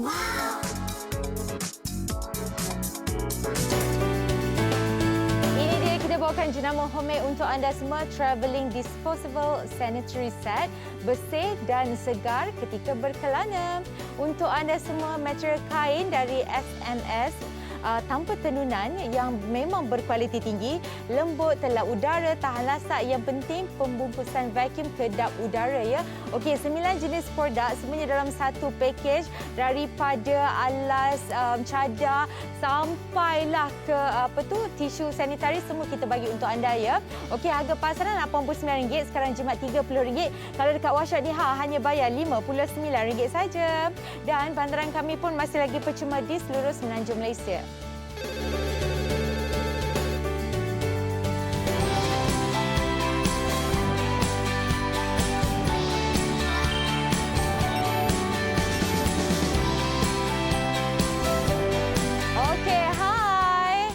Ini dia kita bawakan jenama homemade untuk anda semua, Travelling Disposable Sanitary Set, bersih dan segar ketika berkelana. Untuk anda semua, material kain dari SMS tanpa tenunan yang memang berkualiti tinggi, lembut, telap udara, tahan lasak. Yang penting pembungkusan vacuum kedap udara ya. Okey, 9 jenis produk semuanya dalam satu package, daripada alas cadar sampailah ke tisu sanitari, semua kita bagi untuk anda ya. Okey, harga pasaran RM89, sekarang jimat RM30. Kalau dekat Washat Niha hanya bayar RM59 saja. Dan bantaran kami pun masih lagi percuma di seluruh Semenanjung Malaysia. Okey, hai.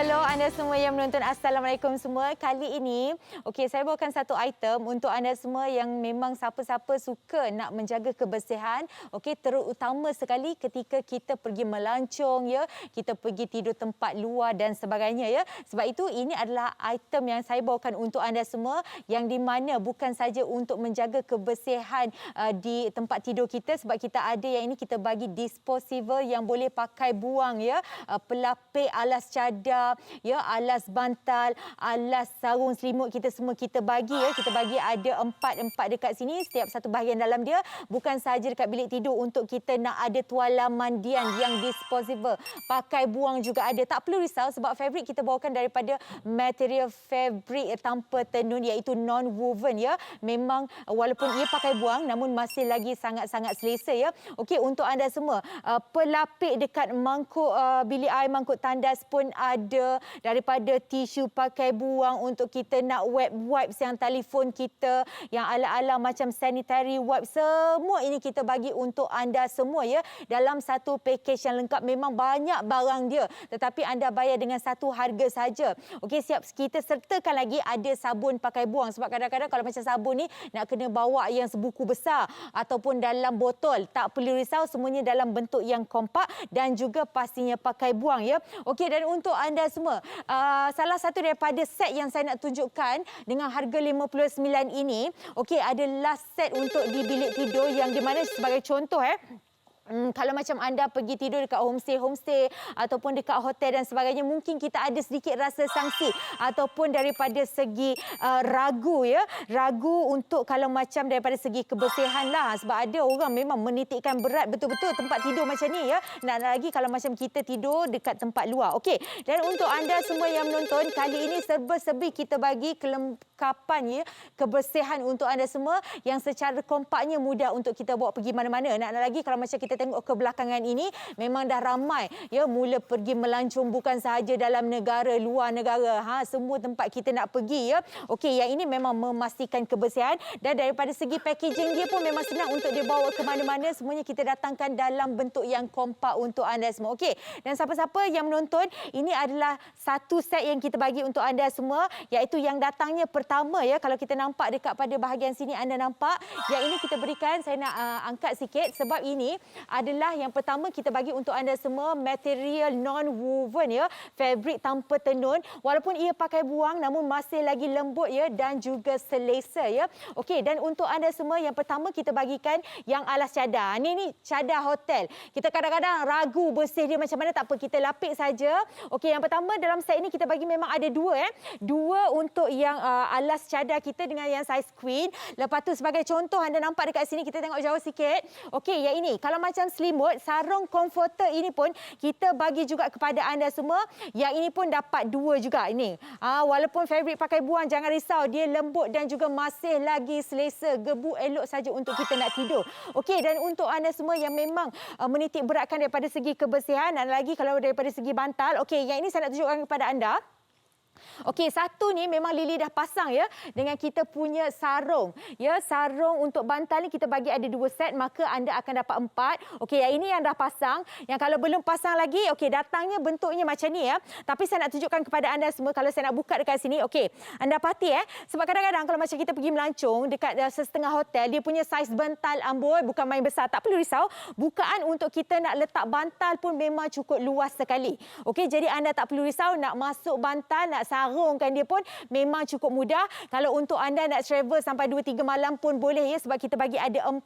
Hello anda semua yang menonton. Assalamualaikum semua. Kali ini, okey, saya bawakan satu item untuk anda semua yang memang siapa-siapa suka nak menjaga kebersihan. Okey, terutama sekali ketika kita pergi melancong ya, kita pergi tidur tempat luar dan sebagainya ya. Sebab itu ini adalah item yang saya bawakan untuk anda semua, yang di mana bukan saja untuk menjaga kebersihan di tempat tidur kita, sebab kita ada yang ini kita bagi disposable yang boleh pakai buang ya. Pelapik alas cadar ya, alas bantal, alas sarung selimut, kita semua kita bagi ya. Kita bagi ada empat dekat sini, setiap satu bahagian dalam dia. Bukan sahaja dekat bilik tidur, untuk kita nak ada tuala mandian yang disposable, pakai buang juga ada. Tak perlu risau sebab fabric kita bawakan daripada material fabric tanpa tenun, iaitu non-woven ya. Memang walaupun ia pakai buang namun masih lagi sangat-sangat selesa ya. Okey, untuk anda semua, pelapik dekat mangkuk bilik air, mangkuk tandas pun ada, daripada tisu pakai buang untuk kita nak wipes yang telefon kita, yang ala-ala macam sanitary wipes, semua ini kita bagi untuk anda semua ya, dalam satu package yang lengkap. Memang banyak barang dia, tetapi anda bayar dengan satu harga saja. Okey, siap kita sertakan lagi ada sabun pakai buang, sebab kadang-kadang kalau macam sabun ni nak kena bawa yang sebuku besar ataupun dalam botol, tak perlu risau, semuanya dalam bentuk yang kompak dan juga pastinya pakai buang ya. Okey, dan untuk anda semua, salah satu daripada set yang saya nak tunjukkan dengan harga RM59 ini, okey, adalah set untuk di bilik tidur, yang di mana sebagai contoh kalau macam anda pergi tidur dekat homestay ataupun dekat hotel dan sebagainya, mungkin kita ada sedikit rasa sangsi ataupun daripada segi ragu ya. Ragu untuk kalau macam daripada segi kebersihan lah, sebab ada orang memang menitikkan berat betul-betul tempat tidur macam ni ya. Nak lagi kalau macam kita tidur dekat tempat luar. Okey, dan untuk anda semua yang menonton, kali ini serba-serbi kita bagi kelengkapan ya, kebersihan untuk anda semua yang secara kompaknya mudah untuk kita bawa pergi mana-mana. Nak lagi kalau macam kita tengok kebelakangan ini, memang dah ramai ya mula pergi melancong, bukan sahaja dalam negara, luar negara, semua tempat kita nak pergi ya. Okey, yang ini memang memastikan kebersihan, dan daripada segi packaging dia pun memang senang untuk dibawa ke mana-mana. Semuanya kita datangkan dalam bentuk yang kompak untuk anda semua. Okey, dan siapa-siapa yang menonton, ini adalah satu set yang kita bagi untuk anda semua, iaitu yang datangnya pertama ya. Kalau kita nampak dekat pada bahagian sini, anda nampak yang ini kita berikan, saya nak angkat sikit sebab ini adalah yang pertama kita bagi untuk anda semua, material non-woven ya, fabric tanpa tenun. Walaupun ia pakai buang namun masih lagi lembut ya, dan juga selesa ya. Okey, dan untuk anda semua yang pertama kita bagikan yang alas cadar. Ni cadar hotel. Kita kadang-kadang ragu bersih dia macam mana, tak apa, kita lapik saja. Okey, yang pertama dalam set ini kita bagi memang ada dua dua untuk yang alas cadar kita dengan yang saiz queen. Lepas tu sebagai contoh anda nampak dekat sini, kita tengok jauh sikit. Okey, yang ini kalau macam selimut, sarung comforter ini pun kita bagi juga kepada anda semua. Yang ini pun dapat dua juga ini. Walaupun fabric pakai buang, jangan risau, dia lembut dan juga masih lagi selesa, gebu elok saja untuk kita nak tidur. Okey, dan untuk anda semua yang memang menitik beratkan daripada segi kebersihan, dan lagi kalau daripada segi bantal, okey, yang ini saya nak tunjukkan kepada anda. Okey, satu ni memang Lily dah pasang ya dengan kita punya sarung. Ya, sarung untuk bantal ni kita bagi ada 2 set, maka anda akan dapat 4. Okey, yang ini yang dah pasang. Yang kalau belum pasang lagi, okey, datangnya bentuknya macam ni ya. Tapi saya nak tunjukkan kepada anda semua kalau saya nak buka dekat sini. Okey, anda pasti sebab kadang-kadang kalau macam kita pergi melancong dekat setengah hotel, dia punya saiz bantal amboi bukan main besar. Tak perlu risau, bukaan untuk kita nak letak bantal pun memang cukup luas sekali. Okey, jadi anda tak perlu risau nak masuk bantal, nak sarungkan dia pun memang cukup mudah. Kalau untuk anda nak travel sampai 2-3 malam pun boleh ya, sebab kita bagi ada 4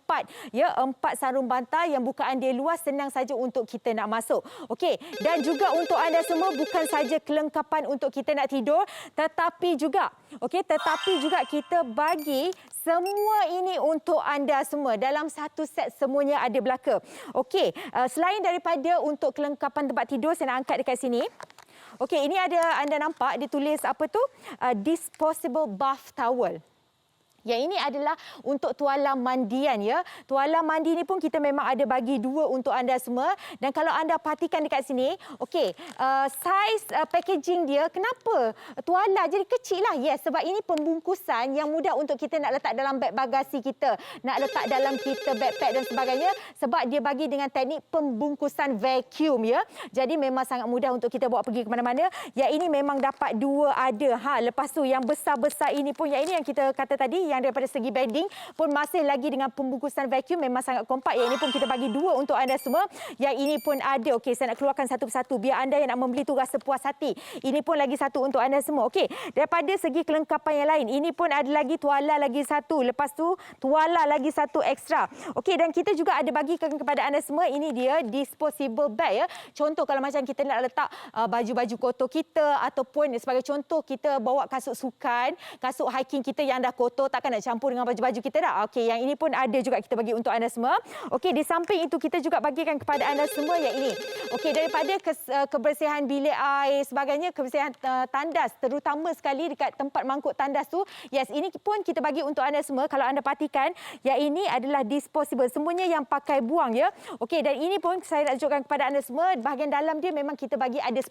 sarung bantal yang bukaan dia luas, senang saja untuk kita nak masuk. Okey, dan juga untuk anda semua bukan saja kelengkapan untuk kita nak tidur, tetapi juga kita bagi semua ini untuk anda semua. Dalam satu set semuanya ada belaka. Okey, selain daripada untuk kelengkapan tempat tidur, saya nak angkat dekat sini. Okey, ini ada anda nampak dia tulis apa tu? Disposable bath towel. Yang ini adalah untuk tualang mandian ya. Tualang mandi ni pun kita memang ada bagi 2 untuk anda semua. Dan kalau anda perhatikan dekat sini, okey, saiz packaging dia, kenapa tualang jadi kecil lah? Yes, sebab ini pembungkusan yang mudah untuk kita nak letak dalam beg bagasi kita, nak letak dalam kita backpack dan sebagainya, sebab dia bagi dengan teknik pembungkusan vacuum ya. Jadi memang sangat mudah untuk kita bawa pergi ke mana-mana. Yang ini memang dapat 2 ada. Lepas tu yang besar-besar ini pun, yang ini yang kita kata tadi, yang daripada segi bedding pun masih lagi dengan pembungkusan vacuum, memang sangat kompak. Yang ini pun kita bagi 2 untuk anda semua. Yang ini pun ada. Okey, saya nak keluarkan satu persatu biar anda yang nak membeli tu rasa puas hati. Ini pun lagi satu untuk anda semua. Okey, daripada segi kelengkapan yang lain, ini pun ada lagi tuala lagi satu. Lepas tu tuala lagi satu ekstra. Okey, dan kita juga ada bagikan kepada anda semua, ini dia disposable bag ya. Contoh kalau macam kita nak letak baju-baju kotor kita, ataupun sebagai contoh kita bawa kasut sukan, kasut hiking kita yang dah kotor, tak nak campur dengan baju-baju kita dah. Okey, yang ini pun ada juga kita bagi untuk anda semua. Okey, di samping itu kita juga bagikan kepada anda semua yang ini. Okey, daripada kebersihan bilik air, sebagainya, kebersihan tandas, terutama sekali dekat tempat mangkuk tandas tu. Yes, ini pun kita bagi untuk anda semua. Kalau anda perhatikan, yang ini adalah disposable. Semuanya yang pakai buang ya. Okey, dan ini pun saya nak tunjukkan kepada anda semua, bahagian dalam dia memang kita bagi ada 10.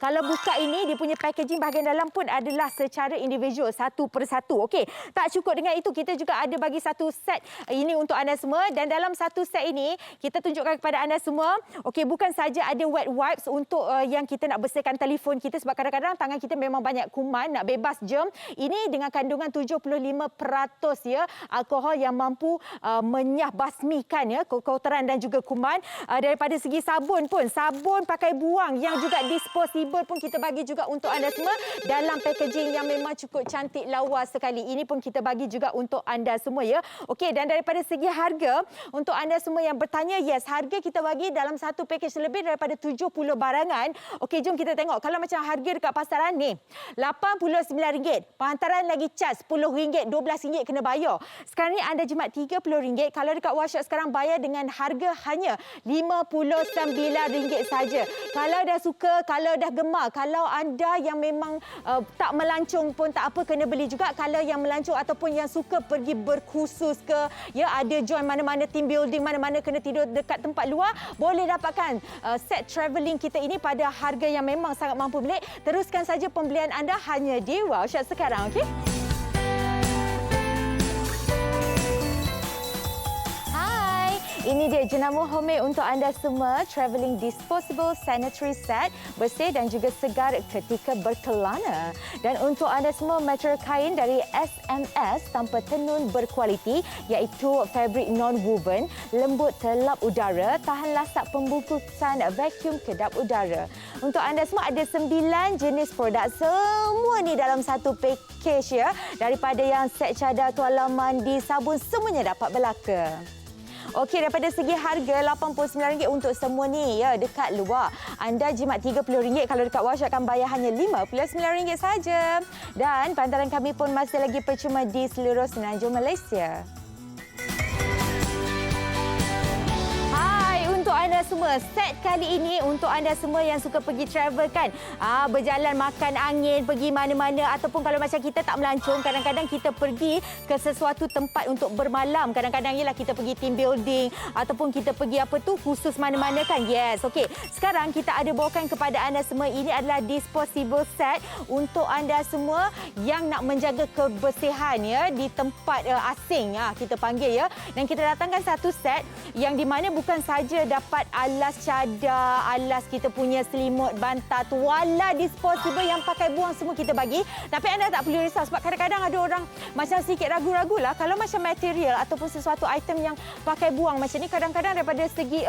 Kalau buka ini, dia punya packaging bahagian dalam pun adalah secara individual, satu persatu. Okey, tak cukup dengan itu, kita juga ada bagi satu set ini untuk anda semua. Dan dalam satu set ini kita tunjukkan kepada anda semua, okey, bukan saja ada wet wipes untuk yang kita nak bersihkan telefon kita, sebab kadang-kadang tangan kita memang banyak kuman, nak bebas germ. Ini dengan kandungan 75% ya alkohol yang mampu menyah basmikan ya kotoran dan juga kuman. Daripada segi sabun pun, sabun pakai buang yang juga disposable pun kita bagi juga untuk anda semua dalam packaging yang memang cukup cantik lawa sekali. Ini pun kita bagi juga untuk anda semua ya. Okey, dan daripada segi harga, untuk anda semua yang bertanya, yes, harga kita bagi dalam satu package lebih daripada 70 barangan. Okey, jom kita tengok. Kalau macam harga dekat pasaran ni, RM89. Penghantaran lagi cas RM10, RM12 kena bayar. Sekarang ni anda jimat RM30. Kalau dekat workshop sekarang bayar dengan harga hanya RM59 saja. Kalau dah suka, kalau dah gemar, kalau anda yang memang tak melancong pun tak apa, kena beli juga. Kalau yang melancong ataupun yang suka pergi berkhusus ke, ya, ada join mana-mana, team building mana-mana, kena tidur dekat tempat luar, boleh dapatkan set travelling kita ini pada harga yang memang sangat mampu beli. Teruskan saja pembelian anda hanya di Wowshop sekarang, okey? Ini dia jenama homemade untuk anda semua, travelling disposable sanitary set, bersih dan juga segar ketika berkelana. Dan untuk anda semua, material kain dari SMS tanpa tenun berkualiti, iaitu fabric non-woven, lembut telap udara, tahan lasak pembungkusan vacuum kedap udara. Untuk anda semua ada 9 jenis produk, semua ni dalam satu package ya. Daripada yang set cadar, tualang mandi, sabun, semuanya dapat belaka. Okey, daripada segi harga RM89 untuk semua ni ya, dekat luar anda jimat RM30, kalau dekat Wowshop akan bayar hanya RM59 saja. Dan pantaran kami pun masih lagi percuma di seluruh Semenanjung Malaysia. Untuk anda anda semua. Set kali ini untuk anda semua yang suka pergi travel kan. Berjalan makan angin, pergi mana-mana ataupun kalau macam kita tak melancong, kadang-kadang kita pergi ke sesuatu tempat untuk bermalam. Kadang-kadang ialah kita pergi team building ataupun kita pergi khusus mana-mana kan. Yes, okey. Sekarang kita ada bawakan kepada anda semua, ini adalah disposable set untuk anda semua yang nak menjaga kebersihan ya di tempat asing kita panggil ya. Dan kita datangkan satu set yang di mana bukan saja dapat alas cadar, alas kita punya selimut, bantal, tuala disposable yang pakai buang semua kita bagi. Tapi anda tak perlu risau sebab kadang-kadang ada orang macam sedikit ragu-ragu lah kalau macam material ataupun sesuatu item yang pakai buang macam ni, kadang-kadang daripada segi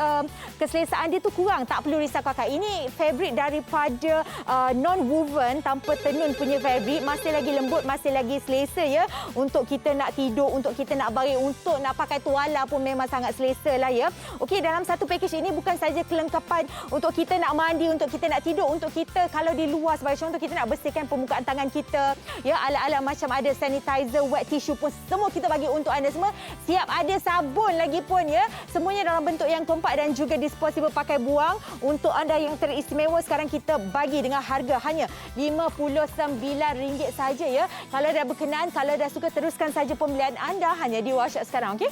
keselesaan dia tu kurang. Tak perlu risau kakak. Ini fabric daripada non-woven, tanpa tenun punya fabric, masih lagi lembut, masih lagi selesa ya. Untuk kita nak tidur, untuk kita nak baring, untuk nak pakai tuala pun memang sangat selesa lah ya. Okey, dalam satu package ini bukan saja kelengkapan untuk kita nak mandi, untuk kita nak tidur, untuk kita kalau di luar sebagai contoh kita nak bersihkan permukaan tangan kita ya, alat-alat macam ada sanitizer, wet tissue pun semua kita bagi untuk anda semua. Siap ada sabun lagi pun ya. Semuanya dalam bentuk yang kompak dan juga disposable pakai buang. Untuk anda yang teristimewa, sekarang kita bagi dengan harga hanya RM59 saja ya. Kalau dah berkenan, kalau dah suka, teruskan saja pembelian anda hanya di Washak sekarang, okey?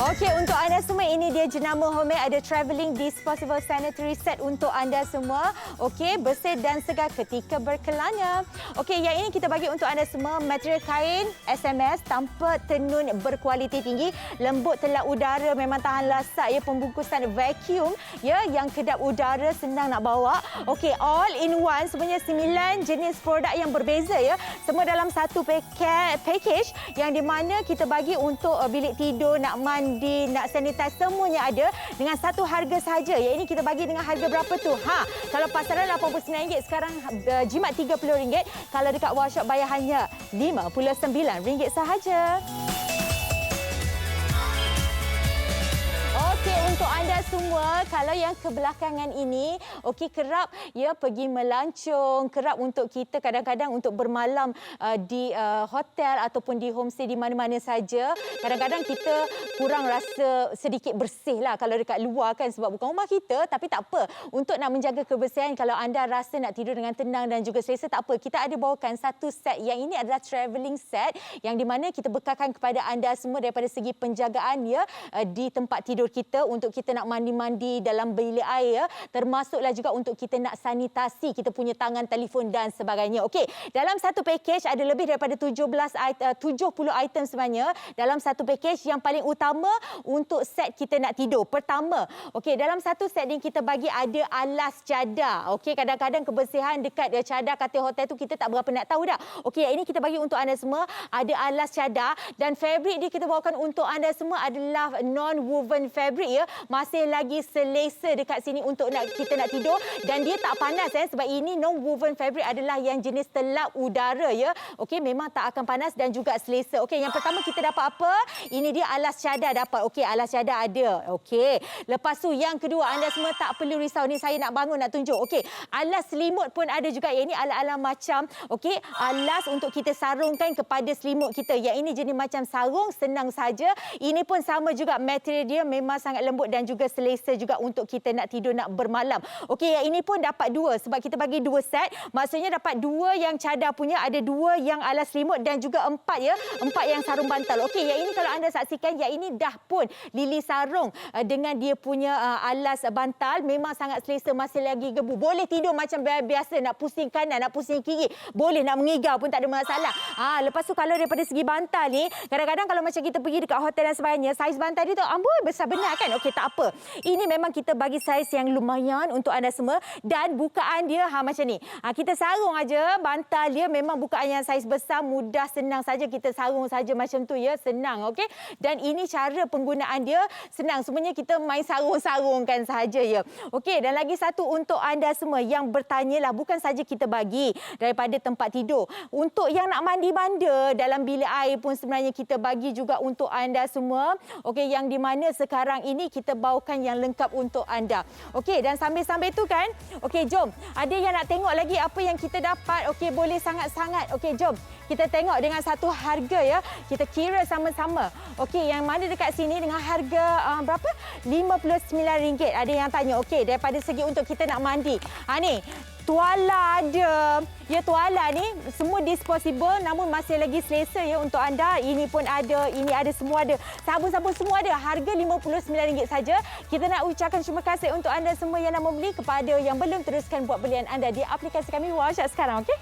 Okey, untuk anda semua ini dia jenama Homemade, ada travelling disposable sanitary set untuk anda semua. Okey, bersih dan segar ketika berkelana. Okey, yang ini kita bagi untuk anda semua material kain SMS tanpa tenun berkualiti tinggi, lembut, telak udara, memang tahan lasak ya, pembungkusan vacuum ya yang kedap udara, senang nak bawa. Okey, all in one, sebenarnya 9 jenis produk yang berbeza ya. Semua dalam satu package yang di mana kita bagi untuk bilik tidur, nak mandi, nak sanitize, semuanya ada dengan satu harga sahaja. Ya, ini kita bagi dengan harga berapa tu? Kalau pasaran RM89, sekarang jimat RM30. Kalau dekat workshop bayar hanya RM59 sahaja. Okey, untuk anda semua, kalau yang kebelakangan ini, okey, kerap ya pergi melancong, kerap untuk kita kadang-kadang untuk bermalam di hotel ataupun di homestay di mana-mana saja. Kadang-kadang kita kurang rasa sedikit bersih lah kalau dekat luar kan, sebab bukan rumah kita. Tapi tak apa, untuk nak menjaga kebersihan, kalau anda rasa nak tidur dengan tenang dan juga selesa, tak apa. Kita ada bawakan satu set. Yang ini adalah travelling set yang di mana kita bekalkan kepada anda semua daripada segi penjagaan ya di tempat tidur kita, untuk kita nak mandi-mandi dalam bilik air ya. Termasuklah juga untuk kita nak sanitasi kita punya tangan, telefon dan sebagainya. Okey, dalam satu package ada lebih daripada 70 item sebenarnya dalam satu package. Yang paling utama untuk set kita nak tidur. Pertama, okey, dalam satu set ni kita bagi ada alas cadar. Okey, kadang-kadang kebersihan dekat cadar katil hotel tu kita tak berapa nak tahu dah. Okey, yang ini kita bagi untuk anda semua ada alas cadar, dan fabric dia kita bawakan untuk anda semua adalah non-woven fabric ya. Masih lagi selesa dekat sini untuk kita nak tidur, dan dia tak panas sebab ini non-woven fabric adalah yang jenis telak udara ya. Okey, memang tak akan panas dan juga selesa. Okey, yang pertama kita dapat apa? Ini dia alas cadar dapat. Okey, alas cadar ada. Okey. Lepas tu yang kedua, anda semua tak perlu risau ni, saya nak bangun nak tunjuk. Okey, alas selimut pun ada juga. Yang ini ala-ala macam okey, alas untuk kita sarungkan kepada selimut kita. Yang ini jenis macam sarung, senang saja. Ini pun sama juga, material dia memang sangat lembut dan juga selesa juga untuk kita nak tidur, nak bermalam. Okey, yang ini pun dapat dua sebab kita bagi dua set. Maksudnya dapat dua yang cadar punya, ada dua yang alas selimut dan juga empat ya, empat yang sarung bantal. Okey, yang ini kalau anda saksikan, yang ini dah pun Lily sarung dengan dia punya alas bantal, memang sangat selesa, masih lagi gebu. Boleh tidur macam biasa, nak pusing kanan, nak pusing kiri, boleh, nak mengigau pun tak ada masalah. Lepas tu kalau daripada segi bantal ni, kadang-kadang kalau macam kita pergi dekat hotel dan sebagainya, saiz bantal dia tu amboi besar benar kan? Okey, tak apa. Ini memang kita bagi saiz yang lumayan untuk anda semua dan bukaan dia macam ni. Kita sarung aja bantal dia, memang bukaan yang saiz besar, mudah, senang saja kita sarung saja macam tu ya, senang, okey. Dan ini cara penggunaan dia senang, semuanya kita main sarung-sarungkan saja ya. Okey, dan lagi satu untuk anda semua yang bertanyalah, bukan saja kita bagi daripada tempat tidur. Untuk yang nak mandi banda dalam bilik air pun sebenarnya kita bagi juga untuk anda semua. Okey, yang di mana sekarang ini kita bawakan yang lengkap untuk anda. Okey, dan sambil-sambil tu kan, okey jom. Ada yang nak tengok lagi apa yang kita dapat? Okey, boleh sangat-sangat. Okey, jom. Kita tengok dengan satu harga ya. Kita kira sama-sama. Okey, yang mana dekat sini dengan harga berapa? RM59. Ada yang tanya. Okey, daripada segi untuk kita nak mandi. Ni, tuala ada. Ya, tuala ni semua disposable namun masih lagi selesa ya untuk anda. Ini pun ada, ini ada, semua ada. Sabun-sabun semua ada. Harga RM59 saja. Kita nak ucapkan terima kasih untuk anda semua yang nak membeli. Kepada yang belum, teruskan buat belian anda di aplikasi kami Washak sekarang, okey?